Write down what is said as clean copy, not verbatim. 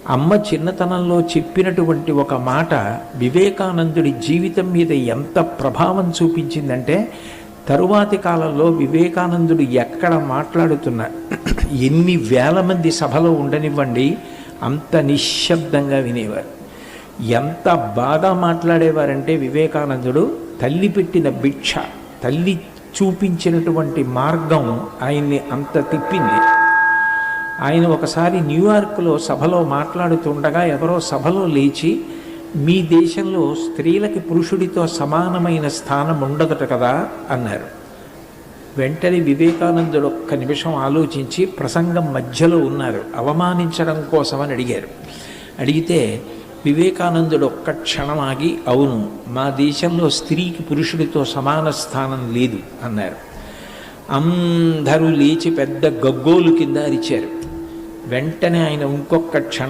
అమ్మ చిన్నతనంలో చెప్పినటువంటి ఒక మాట వివేకానందుడి జీవితం మీద ఎంత ప్రభావం చూపించిందంటే, తరువాతి కాలంలో వివేకానందుడు ఎక్కడ మాట్లాడుతున్నా ఎన్ని వేల మంది సభలో ఉండనివ్వండి, అంత నిశ్శబ్దంగా వినేవారు. ఎంత బాగా మాట్లాడేవారంటే వివేకానందుడు, తల్లి పెట్టిన భిక్ష, తల్లి చూపించినటువంటి మార్గం ఆయన్ని అంత తిప్పింది. ఆయన ఒకసారి న్యూయార్క్లో సభలో మాట్లాడుతుండగా ఎవరో సభలో లేచి, మీ దేశంలో స్త్రీలకి పురుషుడితో సమానమైన స్థానం ఉండదట కదా అన్నారు. వెంటనే వివేకానందుడు ఒక్క నిమిషం ఆలోచించి, ప్రసంగం మధ్యలో ఉన్నారు, అవమానించడం కోసమని అడిగారు. అడిగితే వివేకానందుడు ఒక్క క్షణం ఆగి, అవును, మా దేశంలో స్త్రీకి పురుషుడితో సమాన స్థానం లేదు అన్నారు. అందరూ లేచి పెద్ద గగ్గోలు కింద అరిచారు. వెంటనే ఆయన ఇంకొక క్షణం